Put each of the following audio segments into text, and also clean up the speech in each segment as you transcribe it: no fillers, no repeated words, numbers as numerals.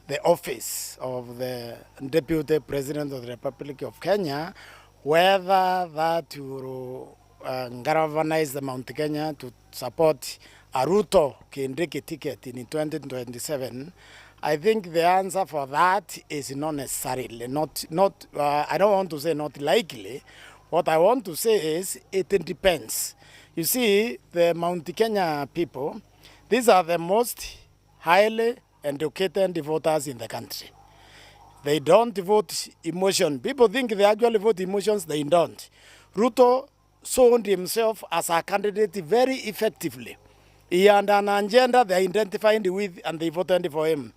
the office of the Deputy President of the Republic of Kenya, whether that will galvanize the Mount Kenya to support a Ruto Kindiki ticket in 2027, I think the answer for that is not necessarily, I don't want to say not likely. What I want to say is it depends. You see, the Mount Kenya people, these are the most highly educated voters in the country. They don't vote emotion. People think they actually vote emotions, they don't. Ruto sold himself as a candidate very effectively. He had an agenda they identified with and they voted for him.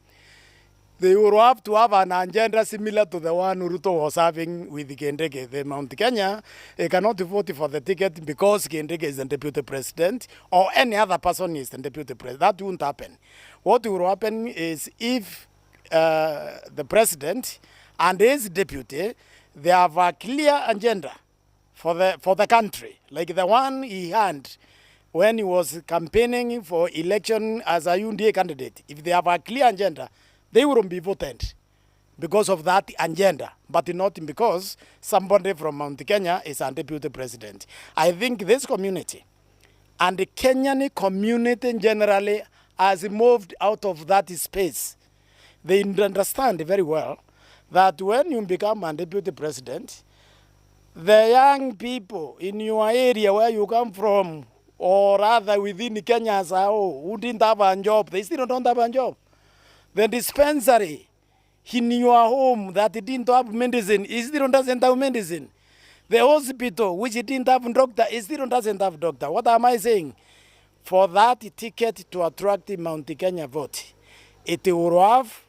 They will have to have an agenda similar to the one Ruto was having with Kindiki. The Mount Kenya, they cannot vote for the ticket because Kindiki is the deputy president or any other person is the deputy president. That won't happen. What will happen is if the president and his deputy, they have a clear agenda for the country, like the one he had when he was campaigning for election as a UNDA candidate. If they have a clear agenda, they wouldn't be voted because of that agenda, but not because somebody from Mount Kenya is a deputy president. I think this community and the Kenyan community generally has moved out of that space. They understand very well that when you become a deputy president, the young people in your area where you come from, or rather within Kenya as a whole, who didn't have a job, they still don't have a job. The dispensary in your home that didn't have medicine, it still doesn't have medicine. The hospital which didn't have doctor, it still doesn't have doctor. What am I saying? For that ticket to attract the Mount Kenya vote, it will have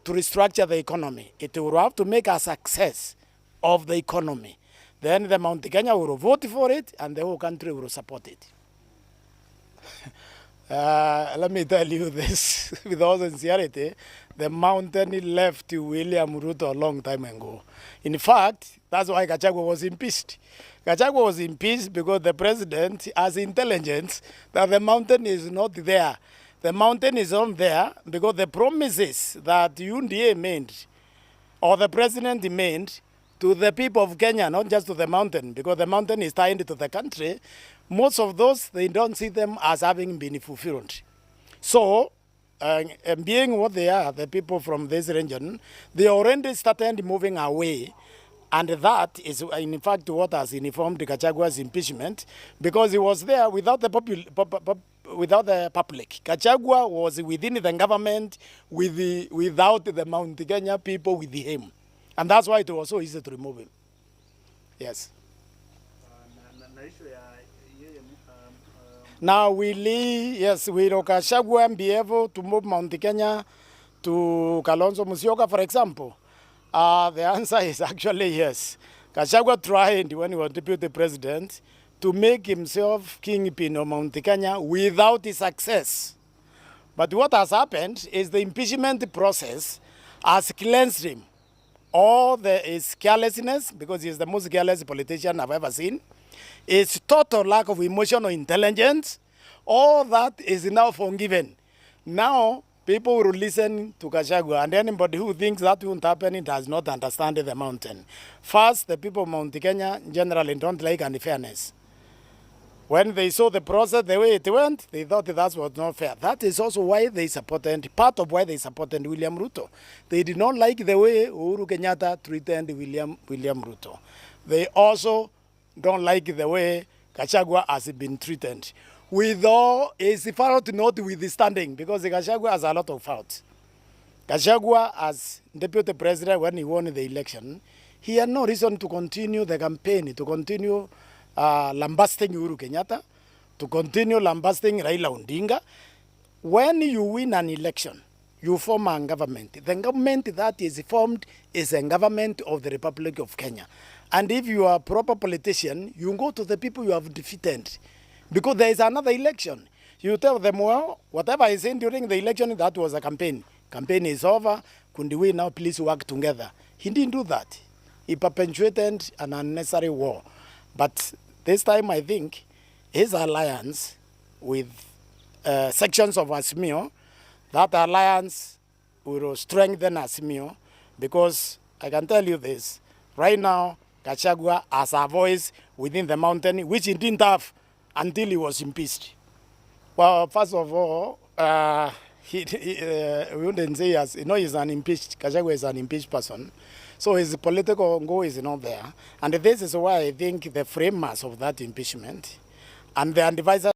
to restructure the economy. It will have to make a success of the economy. Then the Mount Kenya will vote for it and the whole country will support it. Let me tell you this with all sincerity, the mountain left William Ruto a long time ago. In fact, that's why Gachagua was impeached. Gachagua was impeached because the president has intelligence that the mountain is not there. The mountain is not there because the promises that UNDA made, or the president made, to the people of Kenya, not just to the mountain, because the mountain is tied to the country, most of those, they don't see them as having been fulfilled. So, being what they are, the people from this region, they already started moving away. And that is, in fact, what has informed Gachagua's impeachment, because he was there without the public. Gachagua was within the government without the Mount Kenya people with him. And that's why it was so easy to remove him. Yes. Now will Gachagua be able to move Mount Kenya to Kalonzo Musyoka, for example? The answer is actually yes. Gachagua tried when he was deputy president to make himself kingpin of Mount Kenya without success. But what has happened is the impeachment process has cleansed him. All his carelessness, because he is the most careless politician I've ever seen, his total lack of emotional intelligence, all that is now forgiven. Now, people will listen to Gachagua, and anybody who thinks that won't happen does not understand the mountain. First, the people of Mount Kenya generally don't like any fairness. When they saw the process, the way it went, they thought that was not fair. That is also why they supported, part of why they supported William Ruto. They did not like the way Uhuru Kenyatta treated William Ruto. They also don't like the way Gachagua has been treated. With all his fault notwithstanding, because Gachagua has a lot of faults. Gachagua, as deputy president when he won the election, he had no reason to continue the campaign, to continue lambasting Uhuru Kenyatta, to continue lambasting Raila Odinga. When you win an election, you form a government. The government that is formed is a government of the Republic of Kenya. And if you are a proper politician, you go to the people you have defeated. Because there is another election. You tell them, well, whatever I said during the election, that was a campaign. Campaign is over. Could we now please work together? He didn't do that. He perpetuated an unnecessary war. But this time, I think, his alliance with sections of Asmio, that alliance will strengthen Azimio, because I can tell you this, right now, Gachagua has a voice within the mountain, which he didn't have until he was impeached. Well, first of all, we wouldn't say he's an impeached, Gachagua is an impeached person. So his political goal is not there. And this is why I think the framers of that impeachment and the advisors